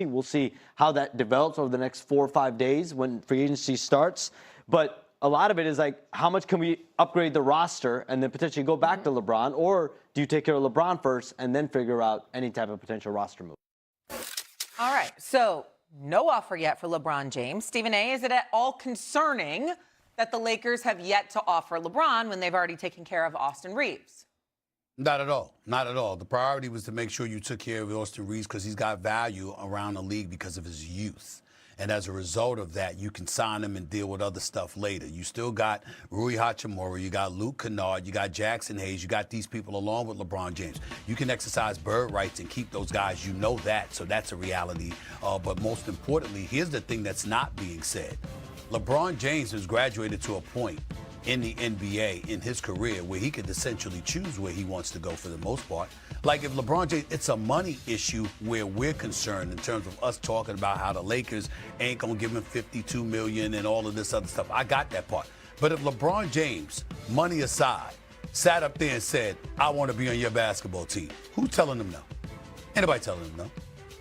We'll see how that develops over the next 4 or 5 days when free agency starts. But a lot of it is like, how much can we upgrade the roster and then potentially go back to LeBron? Or do you take care of LeBron first and then figure out any type of potential roster move? All right, so no offer yet for LeBron James. Stephen A., is it at all concerning that the Lakers have yet to offer LeBron when they've already taken care of Austin Reeves? Not at all. Not at all. The priority was to make sure you took care of Austin Reeves because he's got value around the league because of his youth. And as a result of that, you can sign him and deal with other stuff later. You still got Rui Hachimura, you got Luke Kennard, you got Jackson Hayes, you got these people along with LeBron James. You can exercise bird rights and keep those guys. You know that, so that's a reality. But most importantly, here's the thing that's not being said. LeBron James has graduated to a point in the NBA in his career where he could essentially choose where he wants to go for the most part. Like if LeBron James, it's a money issue where we're concerned in terms of us talking about how the Lakers ain't gonna give him $52 million and all of this other stuff. I got that part. But if LeBron James, money aside, sat up there and said, I want to be on your basketball team, who's telling him no? Anybody telling him no?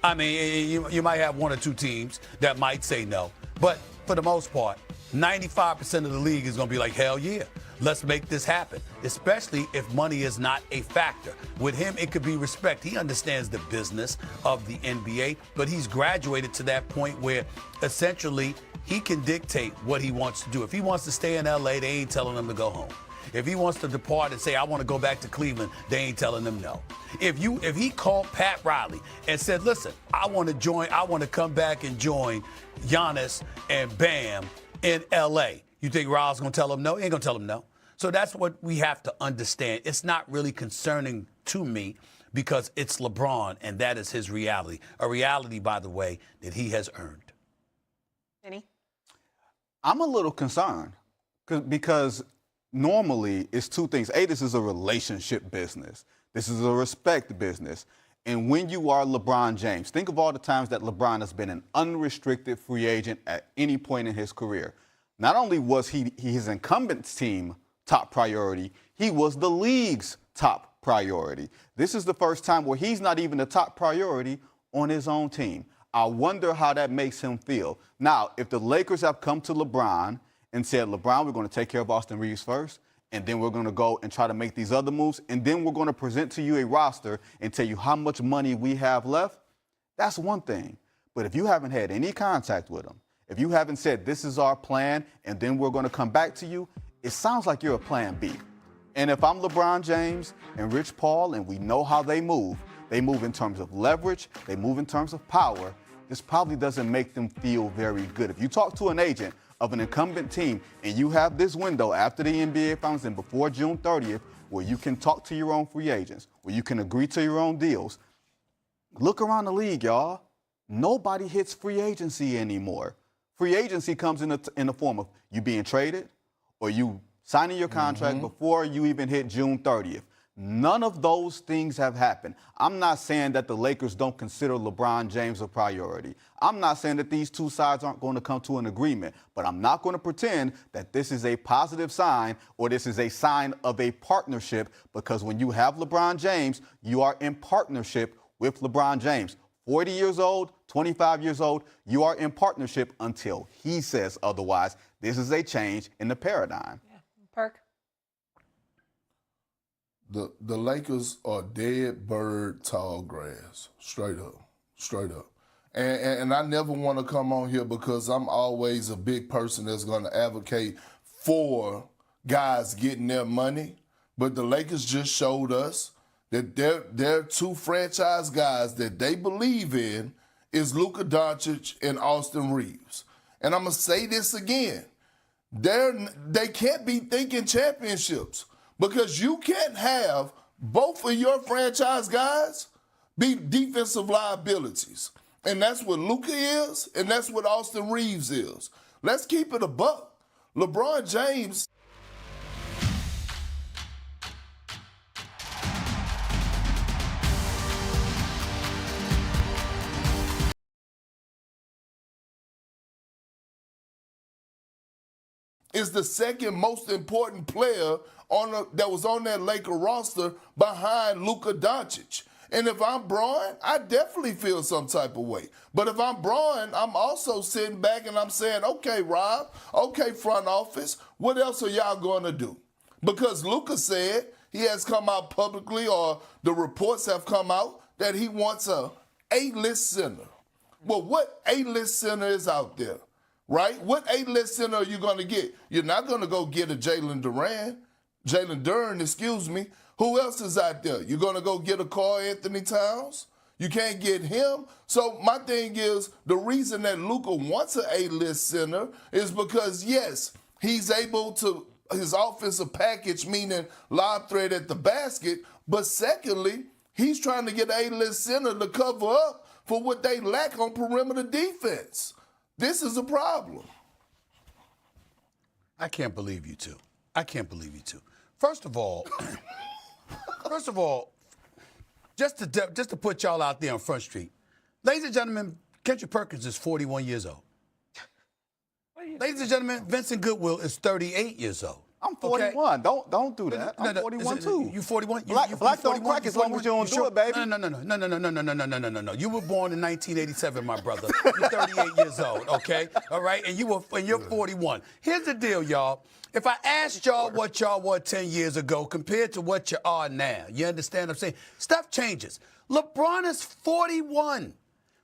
I mean, you might have one or two teams that might say no, but for the most part, 95% of the league is going to be like, hell yeah, let's make this happen, especially if money is not a factor. With him, it could be respect. He understands the business of the NBA, but he's graduated to that point where essentially he can dictate what he wants to do. If he wants to stay in LA, they ain't telling him to go home. If he wants to depart and say, I want to go back to Cleveland, they ain't telling him no. If he called Pat Riley and said, listen, I want to come back and join Giannis and Bam in L.A., you think Raul's going to tell him no? He ain't going to tell him no. So that's what we have to understand. It's not really concerning to me because it's LeBron, and that is his reality. A reality, by the way, that he has earned. Vinny? I'm a little concerned because normally it's two things. A, this is a relationship business. This is a respect business. And when you are LeBron James, think of all the times that LeBron has been an unrestricted free agent at any point in his career. Not only was his incumbent team top priority, he was the league's top priority. This is the first time where he's not even the top priority on his own team. I wonder how that makes him feel. Now, if the Lakers have come to LeBron and said, LeBron, we're going to take care of Austin Reeves first, and then we're going to go and try to make these other moves, and then we're going to present to you a roster and tell you how much money we have left, that's one thing. But if you haven't had any contact with them, if you haven't said this is our plan and then we're going to come back to you, it sounds like you're a plan B. And if I'm LeBron James and Rich Paul and we know how they move in terms of leverage, they move in terms of power, this probably doesn't make them feel very good. If you talk to an agent of an incumbent team and you have this window after the NBA Finals and before June 30th where you can talk to your own free agents, where you can agree to your own deals, look around the league, y'all. Nobody hits free agency anymore. Free agency comes in the form of you being traded or you signing your contract before you even hit June 30th. None of those things have happened. I'm not saying that the Lakers don't consider LeBron James a priority. I'm not saying that these two sides aren't going to come to an agreement, but I'm not going to pretend that this is a positive sign or this is a sign of a partnership, because when you have LeBron James, you are in partnership with LeBron James. 40 years old, 25 years old, you are in partnership until he says otherwise. This is a change in the paradigm. Yeah. Perk? The Lakers are dead bird, tall grass, straight up. And I never want to come on here because I'm always a big person that's going to advocate for guys getting their money. But the Lakers just showed us that their two franchise guys that they believe in is Luka Doncic and Austin Reeves. And I'm going to say this again. They can't be thinking championships. Because you can't have both of your franchise guys be defensive liabilities. And that's what Luka is, and that's what Austin Reeves is. Let's keep it a buck. LeBron James. Is the second most important player that was on that Laker roster behind Luka Doncic. And if I'm Braun, I definitely feel some type of way. But if I'm Braun, I'm also sitting back and I'm saying, okay, Rob, okay, front office, what else are y'all going to do? Because Luka said he has come out publicly, or the reports have come out, that he wants a A-list center. Well, what A-list center is out there, right? What A-list center are you going to get? You're not going to go get a Jalen Duren, excuse me. Who else is out there? You're going to go get a Karl Anthony Towns? You can't get him. So my thing is, the reason that Luka wants an A-list center is because, yes, he's able to, his offensive package, meaning lob threat at the basket, but secondly, he's trying to get an A-list center to cover up for what they lack on perimeter defense. This is a problem. I can't believe you two. I can't believe you two. First of all, just to put y'all out there on Front Street, ladies and gentlemen, Kendrick Perkins is 41 years old. Ladies and gentlemen, Vincent Goodwill is 38 years old. I'm 41. Okay? Don't do that. I'm 41 too. You 41? Black don't crack as long as you don't do it, baby. No. You were born in 1987, my brother. You're 38 years old, okay? All right? And you're 41. Here's the deal, y'all. If I asked y'all what y'all were 10 years ago compared to what you are now, you understand what I'm saying? Stuff changes. LeBron is 41.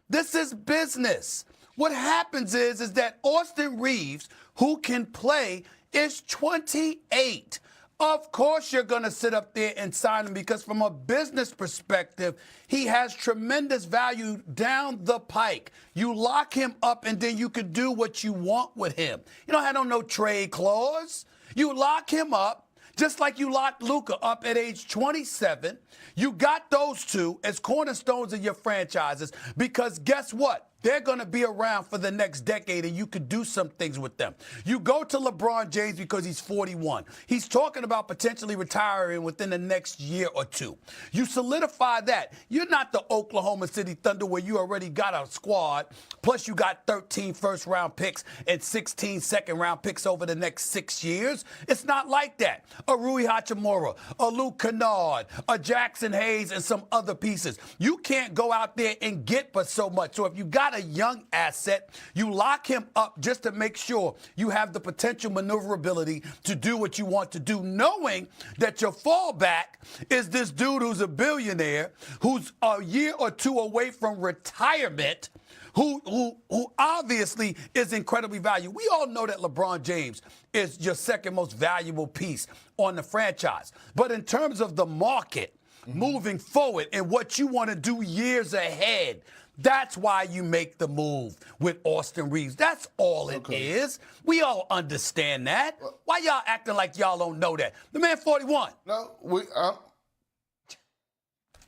This is business. What happens is that Austin Reeves, who can play, is 28. Of course you're going to sit up there and sign him because from a business perspective, he has tremendous value down the pike. You lock him up and then you can do what you want with him. You don't have no trade clause. You lock him up just like you locked Luka up at age 27. You got those two as cornerstones of your franchises because guess what? They're going to be around for the next decade, and you could do some things with them. You go to LeBron James because he's 41. He's talking about potentially retiring within the next year or two. You solidify that. You're not the Oklahoma City Thunder where you already got a squad, plus you got 13 first-round picks and 16 second-round picks over the next 6 years. It's not like that. A Rui Hachimura, a Luke Kennard, a Jackson Hayes, and some other pieces. You can't go out there and get but so much. So if you got a young asset, you lock him up just to make sure you have the potential maneuverability to do what you want to do, knowing that your fallback is this dude who's a billionaire, who's a year or two away from retirement, who obviously is incredibly valuable. We all know that LeBron James is your second most valuable piece on the franchise. But in terms of the market, moving forward and what you want to do years ahead, that's why you make the move with Austin Reeves. That's all it is. We all understand that. Why y'all acting like y'all don't know that? The man 41. No,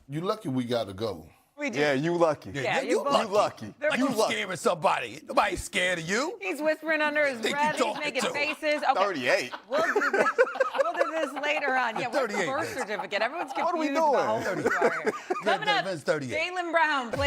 you lucky we got to go. We do. Yeah, you lucky. Yeah, you lucky. Like you scaring somebody. Nobody's scared of you. He's whispering under his breath. He's making faces. Okay. 38. We'll do this later on. Yeah, what's the 38. birth certificate? Everyone's confused What are we doing? about how old you are. Coming up, 38. Jaylen Brown plays.